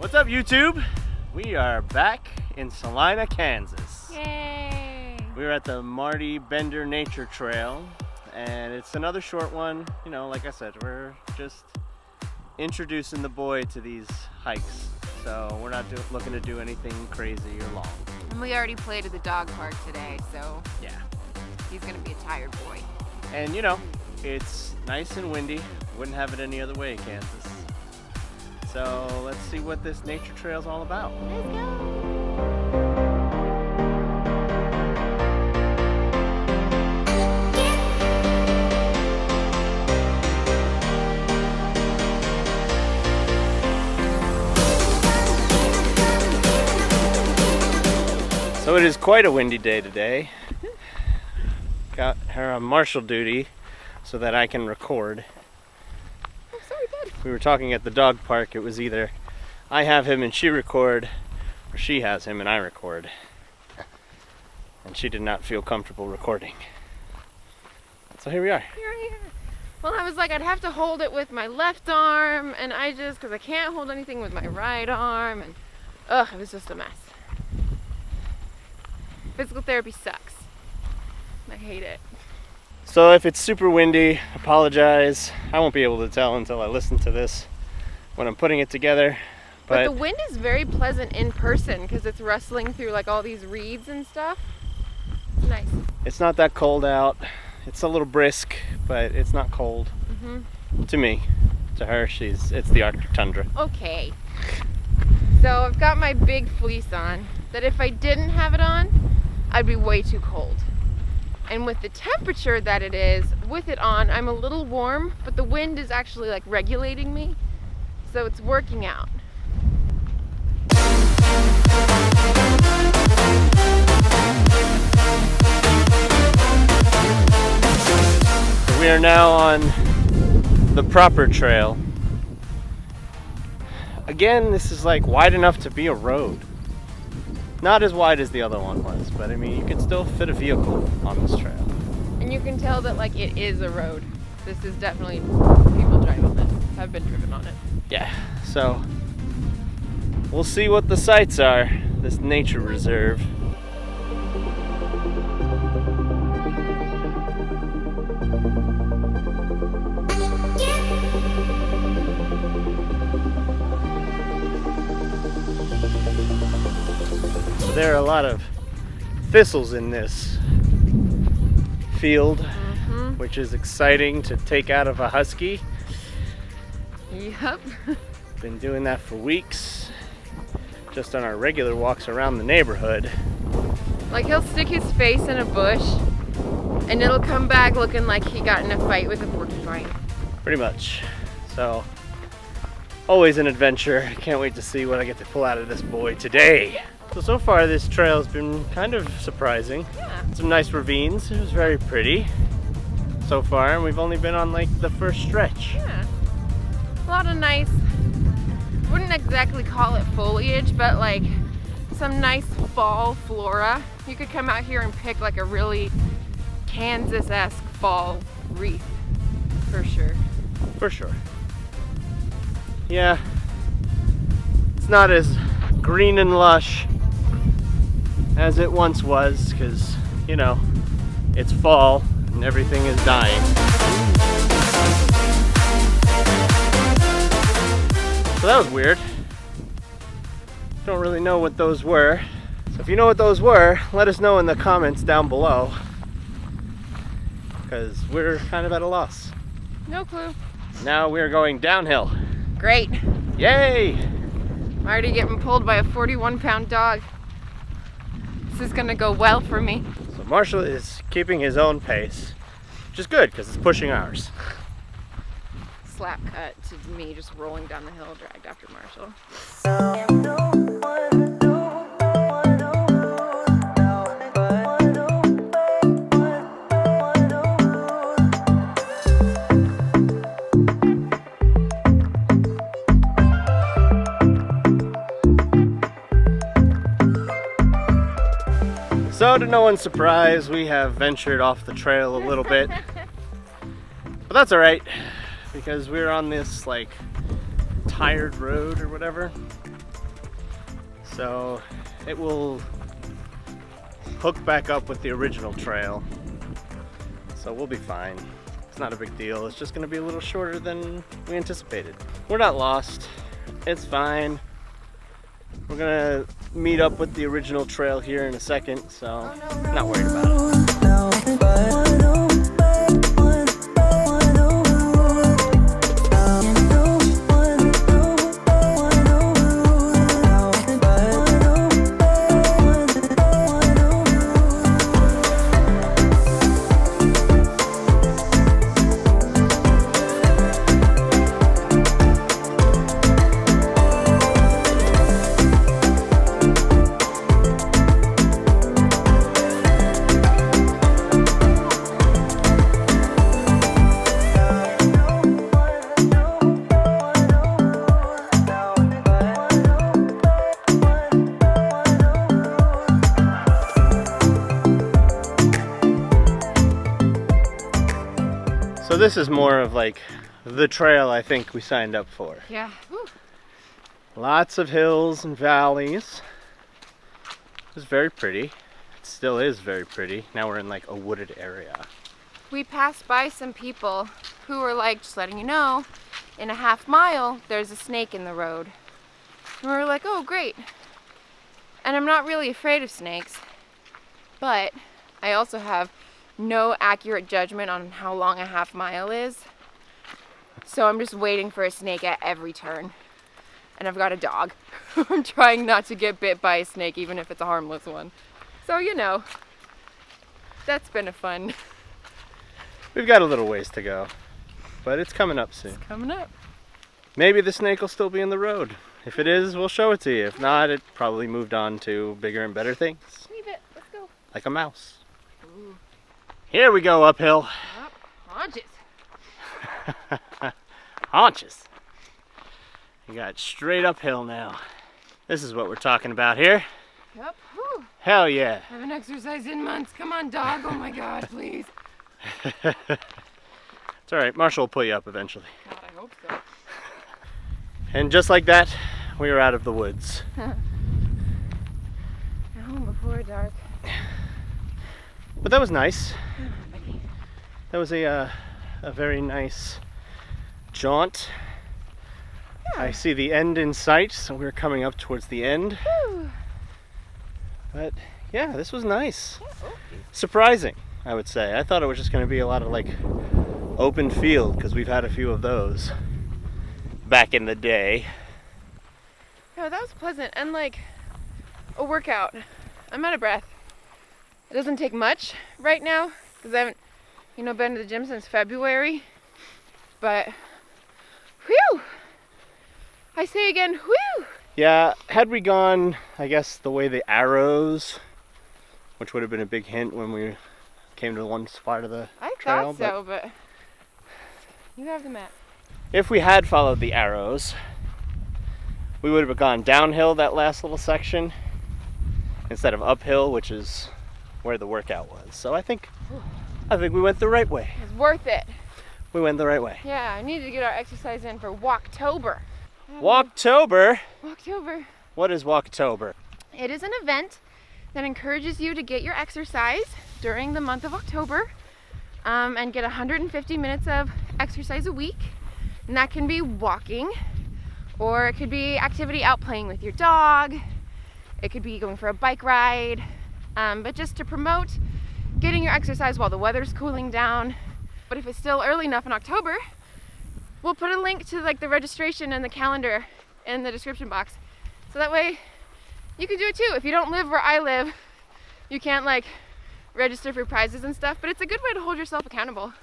What's up, YouTube? We are back in Salina, Kansas. Yay! We're at the Marty Bender Nature Trail, and it's another short one. You know, like I said, we're just introducing the boy to these hikes, so we're not looking to do anything crazy or long. And we already played at the dog park today, so yeah, he's gonna be a tired boy. And you know, it's nice and windy. Wouldn't have it any other way, Kansas. So let's see what this nature trail is all about. Let's go! So it is quite a windy day today. Got her on marshal duty so that I can record. Oh, sorry, bud. We were talking at the dog park. It was either I have him and she record, or she has him and I record. And she did not feel comfortable recording. So here we are. Here. Well, I was like, I'd have to hold it with my left arm, and because I can't hold anything with my right arm, and it was just a mess. Physical therapy sucks. I hate it. So if it's super windy, apologize. I won't be able to tell until I listen to this when I'm putting it together. But the wind is very pleasant in person because it's rustling through like all these reeds and stuff. It's nice. It's not that cold out. It's a little brisk, but it's not cold. To me. To her, it's the Arctic tundra. Okay. So I've got my big fleece on that if I didn't have it on, I'd be way too cold. And with the temperature that it is, with it on, I'm a little warm, but the wind is actually like regulating me. So it's working out. We are now on the proper trail. Again, this is like wide enough to be a road. Not as wide as the other one was, but I mean, you can still fit a vehicle on this trail. And you can tell that like it is a road. This is definitely, people drive on this. I've been driven on it. Yeah, so we'll see what the sights are, this nature reserve. There are a lot of thistles in this field, which is exciting to take out of a husky. Yep. Been doing that for weeks, just on our regular walks around the neighborhood. Like he'll stick his face in a bush and it'll come back looking like he got in a fight with a porcupine. Pretty much. So, always an adventure. Can't wait to see what I get to pull out of this boy today. So far this trail has been kind of surprising. Yeah. Some nice ravines. It was very pretty so far, and we've only been on like the first stretch. Yeah. A lot of nice, wouldn't exactly call it foliage, but like some nice fall flora. You could come out here and pick like a really Kansas-esque fall wreath, for sure. For sure. Yeah. It's not as green and lush as it once was, because, you know, it's fall and everything is dying. So that was weird. Don't really know what those were. So if you know what those were, let us know in the comments down below, because we're kind of at a loss. No clue. Now we're going downhill. Great. Yay! Marty getting pulled by a 41-pound dog. This is gonna go well for me. So Marshall is keeping his own pace, which is good because it's pushing ours. Slap cut to me just rolling down the hill, dragged after Marshall. So to no one's surprise, we have ventured off the trail a little bit. But that's all right, because we're on this like tired road or whatever. So it will hook back up with the original trail. So we'll be fine. It's not a big deal. It's just gonna be a little shorter than we anticipated. We're not lost. It's fine. We're gonna meet up with the original trail here in a second, so not worried about it. So this is more of like the trail I think we signed up for. Yeah. Whew. Lots of hills and valleys. It's very pretty. It still is very pretty. Now we're in like a wooded area. We passed by some people who were like, just letting you know, in a half mile, there's a snake in the road. And we were like, oh, great. And I'm not really afraid of snakes, but I also have no accurate judgment on how long a half mile is. So I'm just waiting for a snake at every turn. And I've got a dog. I'm trying not to get bit by a snake, even if it's a harmless one. So, you know, that's been a fun. We've got a little ways to go, but it's coming up soon. It's coming up. Maybe the snake will still be in the road. If it is, we'll show it to you. If not, it probably moved on to bigger and better things. Leave it. Let's go. Like a mouse. Ooh. Here we go uphill. Yep. Haunches. Haunches. You got straight uphill now. This is what we're talking about here. Yep. Whew. Hell yeah. I haven't exercised in months. Come on, dog. Oh my God, please. It's all right. Marshall will put you up eventually. God, I hope so. And just like that, we were out of the woods. Home before dark. But that was nice. That was a very nice jaunt. Yeah. I see the end in sight, so we're coming up towards the end. Whew. But yeah, this was nice. Yeah, oh. Surprising, I would say. I thought it was just going to be a lot of like open field, because we've had a few of those back in the day. Yeah, that was pleasant and like a workout. I'm out of breath. It doesn't take much right now because I haven't, been to the gym since February. But, whew! I say again, whew! Yeah, had we gone, I guess, the way the arrows, which would have been a big hint when we came to one spot of the I trail. thought so, but you have the map. If we had followed the arrows, we would have gone downhill that last little section instead of uphill, which is where the workout was. So I think we went the right way. It's worth it. We went the right way. Yeah, I need to get our exercise in for Walktober. Walktober? Walktober. What is Walktober? It is an event that encourages you to get your exercise during the month of October and get 150 minutes of exercise a week. And that can be walking, or it could be activity out playing with your dog. It could be going for a bike ride, but just to promote getting your exercise while the weather's cooling down. But if it's still early enough in October, we'll put a link to like the registration and the calendar in the description box. So that way you can do it too. If you don't live where I live, you can't like register for prizes and stuff, but it's a good way to hold yourself accountable.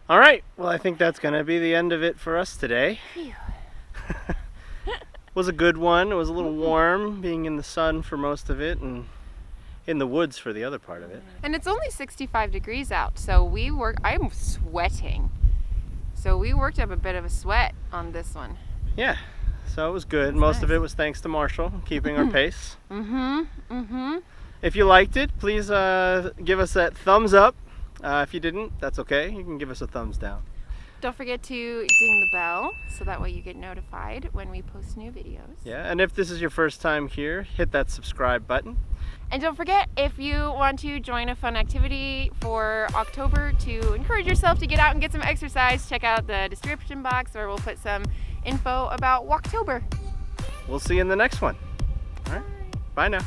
All right, well, I think that's gonna be the end of it for us today. Phew. Was a good one. It was a little warm being in the sun for most of it and in the woods for the other part of it. And it's only 65 degrees out, so I'm sweating. So we worked up a bit of a sweat on this one. Yeah, so it was good. That's Most nice. of it was thanks to Marshall keeping our pace. Mm-hmm. If you liked it, please give us that thumbs up. If you didn't, that's okay. You can give us a thumbs down. Don't forget to ding the bell so that way you get notified when we post new videos. Yeah, and if this is your first time here, hit that subscribe button. And don't forget, if you want to join a fun activity for October to encourage yourself to get out and get some exercise, check out the description box where we'll put some info about Walktober. We'll see you in the next one. All right, bye now.